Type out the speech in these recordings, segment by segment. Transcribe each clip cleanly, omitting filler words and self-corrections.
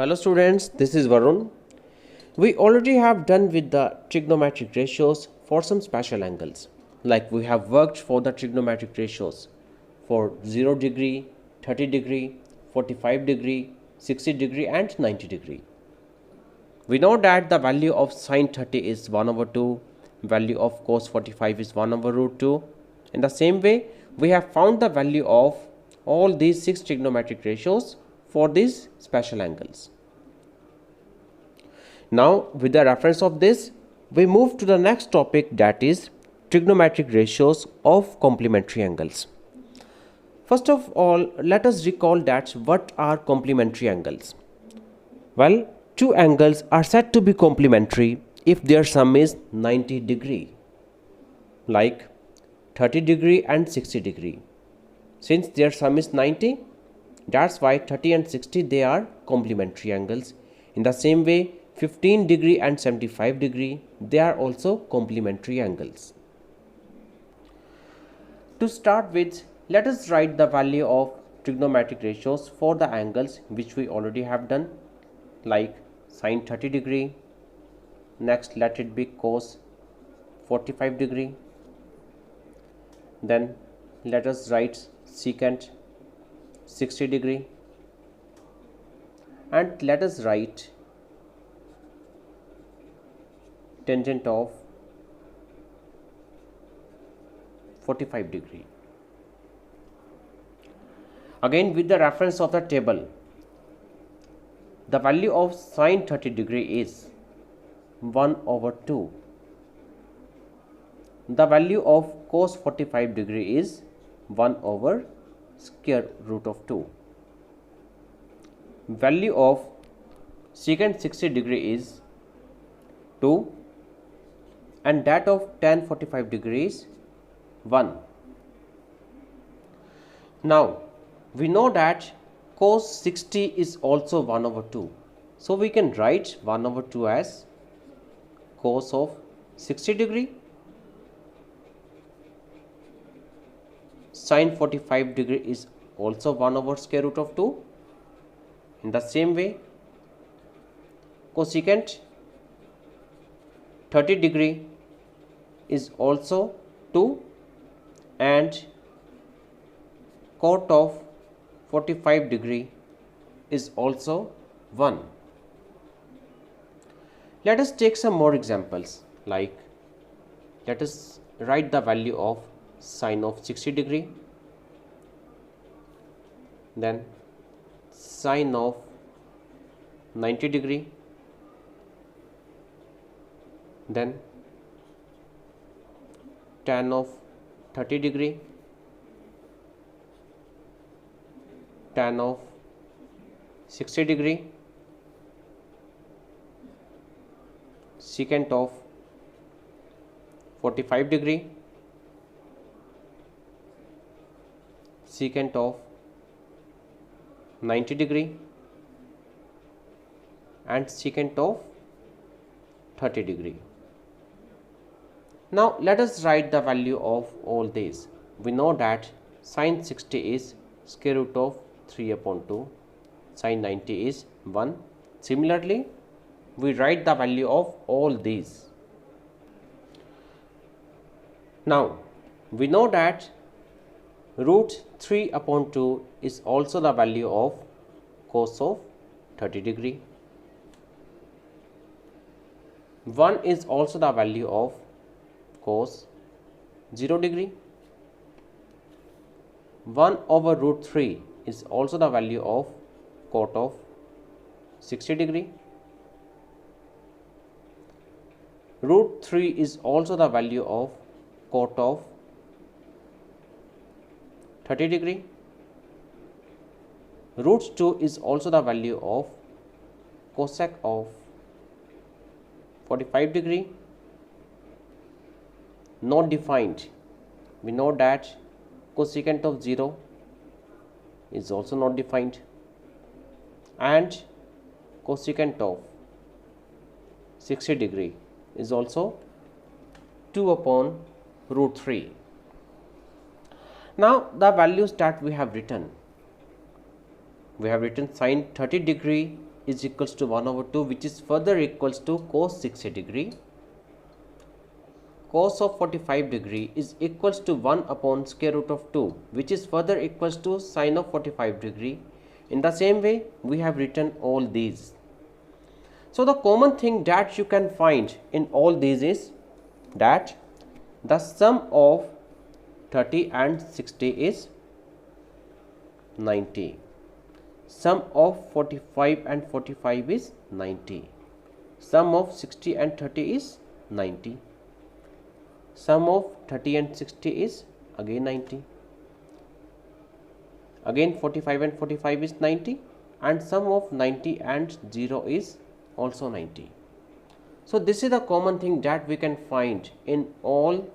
Hello students, this is Varun. We already have done with the trigonometric ratios for some special angles. Like we have worked for the trigonometric ratios for 0 degree, 30 degree, 45 degree, 60 degree and 90 degree. We know that the value of sine 30 is 1 over 2, value of cos 45 is 1 over root 2. In the same way, we have found the value of all these 6 trigonometric ratios for these special angles. Now, with the reference of this, we move to the next topic, that is trigonometric ratios of complementary angles. First of all, let us recall that what are complementary angles. Well, two angles are said to be complementary if their sum is 90 degree, like 30 degree and 60 degree. Since their sum is 90, that's why 30 and 60 they are complementary angles. In the same way, 15 degree and 75 degree they are also complementary angles. To start with, let us write the value of trigonometric ratios for the angles which we already have done, like sine 30 degree, next let it be cos 45 degree, then let us write secant 60 degree, and let us write tangent of 45 degree. Again, with the reference of the table, the value of sine 30 degree is 1 over 2. The value of cos 45 degree is 1 over square root of 2. Value of secant 60 degree is 2, and that of tan 45 degrees 1. Now, we know that cos 60 is also 1 over 2. So, we can write 1 over 2 as cos of 60 degree. Sin 45 degree is also 1 over square root of 2. In the same way, cosecant 30 degree is also 2, and cot of 45 degree is also 1. Let us take some more examples, like let us write the value of sine of 60 degree, then sine of 90 degree, then tan of 30 degree, tan of 60 degree, secant of 45 degree, secant of 90 degree, and secant of 30 degree. Now, let us write the value of all these. We know that sin 60 is square root of 3 upon 2, sin 90 is 1. Similarly, we write the value of all these. Now, we know that root 3 upon 2 is also the value of cos of 30 degree. 1 is also the value of cos 0 degree. 1 over root 3 is also the value of cot of 60 degree. Root 3 is also the value of cot of 30 degree. Root 2 is also the value of cosec of 45 degree. Not defined. We know that cosecant of 0 is also not defined, and cosecant of 60 degree is also 2 upon root 3. Now, the values that we have written sin 30 degree is equals to 1 over 2, which is further equals to cos 60 degree. Cos of 45 degree is equals to 1 upon square root of 2, which is further equals to sine of 45 degree. In the same way, we have written all these. So the common thing that you can find in all these is that the sum of 30 and 60 is 90. Sum of 45 and 45 is 90. Sum of 60 and 30 is 90. Sum of 30 and 60 is again 90. Again 45 and 45 is 90, and sum of 90 and 0 is also 90. So this is the common thing that we can find in all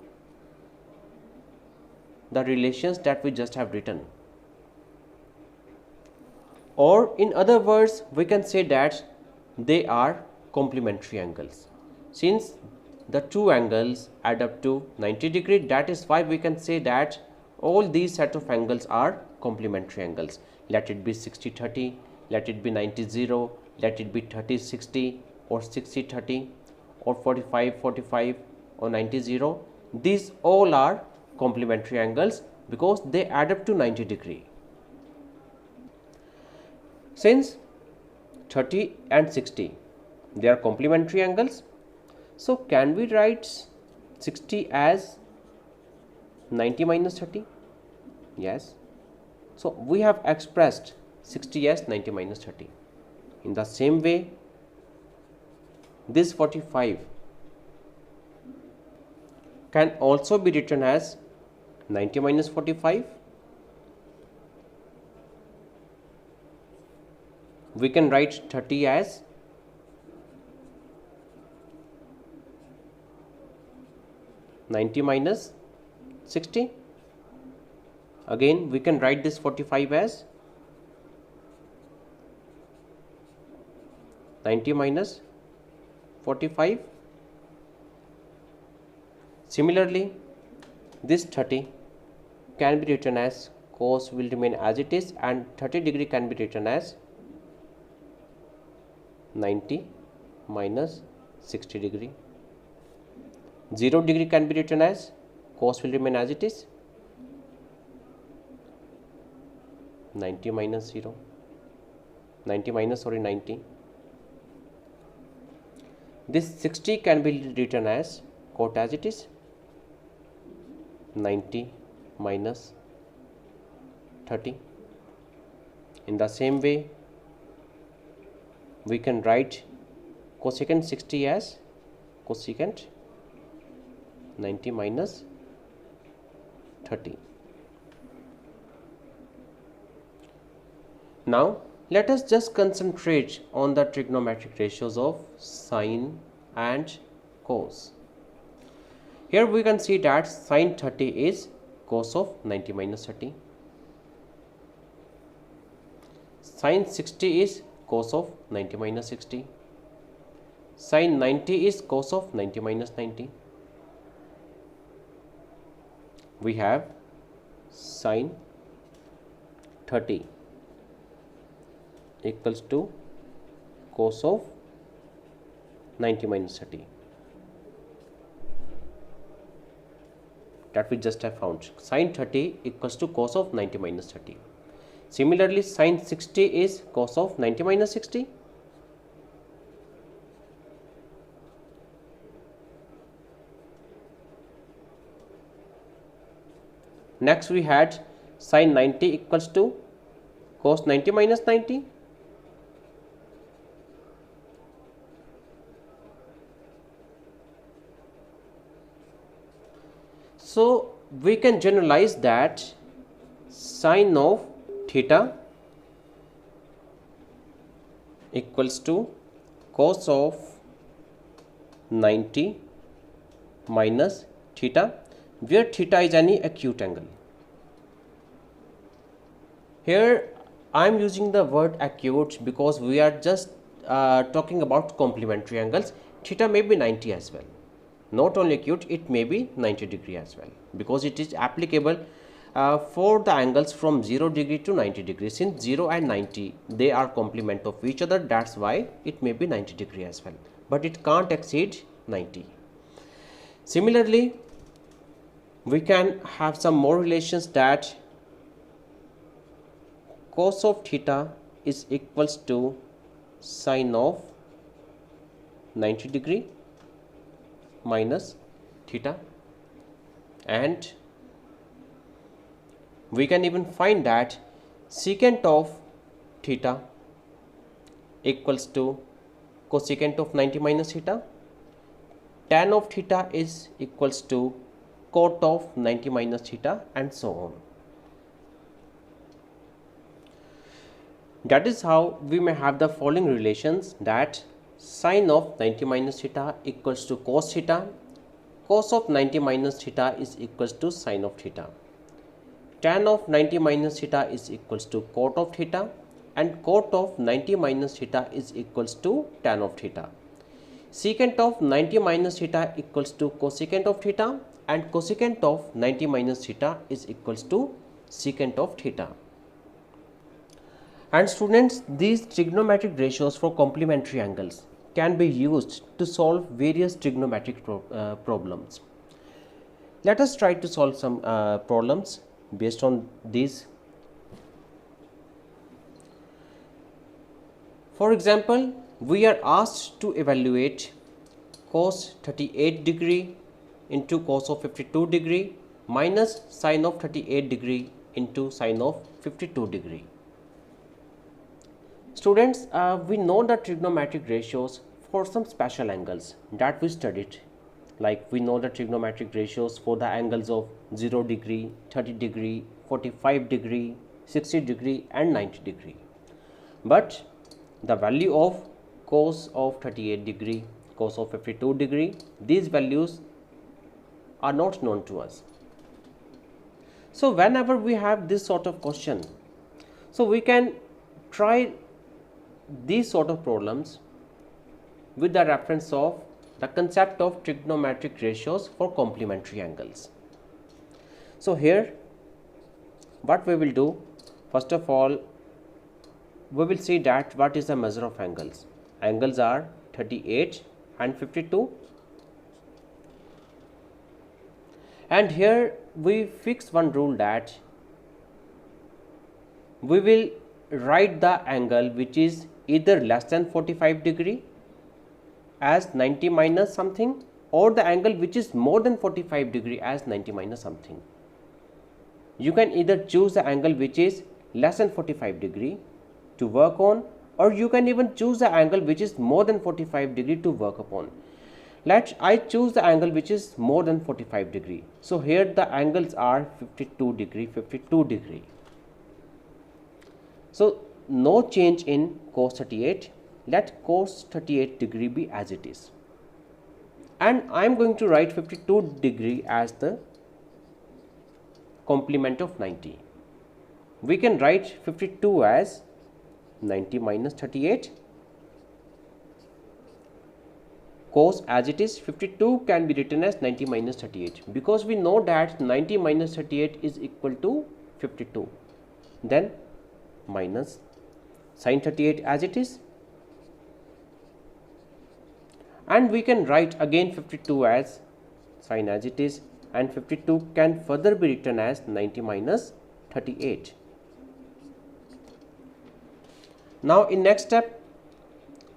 the relations that we just have written. Or in other words, we can say that they are complementary angles. Since the two angles add up to 90 degree, that is why we can say that all these set of angles are complementary angles. Let it be 60-30, let it be 90-0, let it be 30-60 or 60-30 or 45-45 or 90-0. These all are complementary angles because they add up to 90 degree. Since 30 and 60, they are complementary angles, so can we write 60 as 90 minus 30? Yes. So we have expressed 60 as 90 minus 30. In the same way, this 45 can also be written as 90 minus 45. We can write 30 as 90 minus 60. Again, we can write this 45 as 90 minus 45. Similarly, this 30 can be written as cos will remain as it is, and 30 degree can be written as 90 minus 60 degree. 0 degree can be written as cos will remain as it is, 90 minus 0, 90 minus 90. This 60 can be written as cot as it is, 90 minus 30. In the same way, we can write cosecant 60 as cosecant 90 minus 30. Now let us just concentrate on the trigonometric ratios of sine and cos. Here we can see that sine 30 is cos of 90 minus 30. Sine 60 is cos of 90 minus 60. Sine 90 is cos of 90 minus 90. We have sine 30 equals to cos of 90 minus 30. That we just have found. Sine 30 equals to cos of 90 minus 30. Similarly, sine 60 is cos of 90 minus 60. Next we had sine 90 equals to cos 90 minus 90. So we can generalize that sine of theta equals to cos of 90 minus theta, where theta is any acute angle. Here I am using the word acute because we are just talking about complementary angles. Theta may be 90 as well. Not only acute, it may be 90 degree as well, because it is applicable for the angles from 0 degree to 90 degree. Since 0 and 90 they are complement of each other, that's why it may be 90 degree as well, but it can't exceed 90. Similarly, we can have some more relations that cos of theta is equals to sine of 90 degree minus theta, and we can even find that secant of theta equals to cosecant of 90 minus theta, tan of theta is equals to cot of 90 minus theta, and so on. That is how we may have the following relations, that sine of 90 minus theta equals to cos theta, cos of 90 minus theta is equals to sine of theta, tan of 90 minus theta is equals to cot of theta, and cot of 90 minus theta is equals to tan of theta. Secant of 90 minus theta equals to cosecant of theta, and cosecant of 90 minus theta is equals to secant of theta. And students, these trigonometric ratios for complementary angles can be used to solve various trigonometric problems. Let us try to solve some problems based on these. For example, we are asked to evaluate cos 38 degree into cos of 52 degree minus sine of 38 degree into sine of 52 degree. Students, we know the trigonometric ratios for some special angles that we studied, like we know the trigonometric ratios for the angles of 0 degree, 30 degree, 45 degree, 60 degree and 90 degree. But the value of cos of 38 degree, cos of 52 degree, these values are not known to us. So whenever we have this sort of question, so we can try these sort of problems with the reference of the concept of trigonometric ratios for complementary angles. So here what we will do, first of all we will see that what is the measure of angles. Angles are 38 and 52, and here we fix one rule that we will write the angle which is either less than 45 degree as 90 minus something, or the angle which is more than 45 degree as 90 minus something. You can either choose the angle which is less than 45 degree to work on, or you can even choose the angle which is more than 45 degree to work upon. I choose the angle which is more than 45 degree. So here the angles are 52 degree, 52 degree. So no change in cos 38. Let cos 38 degree be as it is, and I am going to write 52 degree as the complement of 90. We can write 52 as 90 minus 38. Cos as it is, 52 can be written as 90 minus 38, because we know that 90 minus 38 is equal to 52. Then minus sin 38 as it is, and we can write again 52 as sin as it is, and 52 can further be written as 90 minus 38. Now in next step,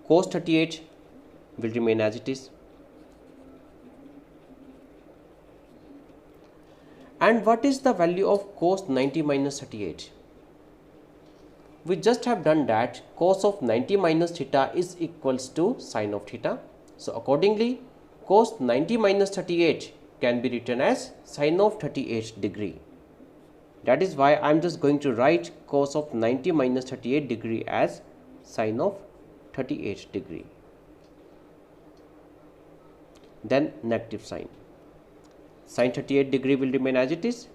cos 38 will remain as it is. And what is the value of cos 90 minus 38? We just have done that cos of 90 minus theta is equals to sine of theta. So accordingly, cos 90 minus 38 can be written as sine of 38 degree. That is why I am just going to write cos of 90 minus 38 degree as sine of 38 degree. Then negative sign. Sin 38 degree will remain as it is.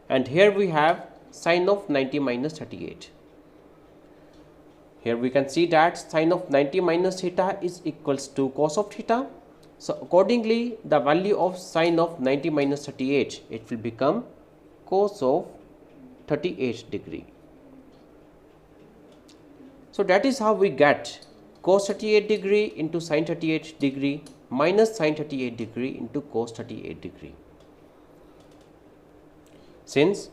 And here we have sine of 90 minus 38. Here we can see that sine of 90 minus theta is equals to cos of theta, So accordingly, the value of sine of 90 minus 38, it will become cos of 38 degree. So that is how we get cos 38 degree into sine 38 degree minus sine 38 degree into cos 38 degree. Since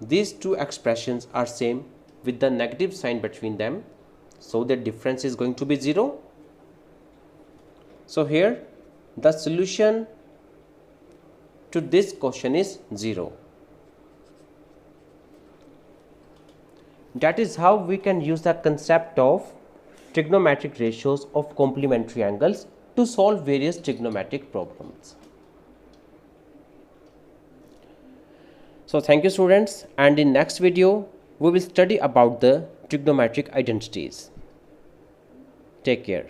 these two expressions are same with the negative sign between them, so the difference is going to be 0. So here the solution to this question is 0. That is how we can use the concept of trigonometric ratios of complementary angles to solve various trigonometric problems. So thank you students, and in next video we will study about the trigonometric identities. Take care.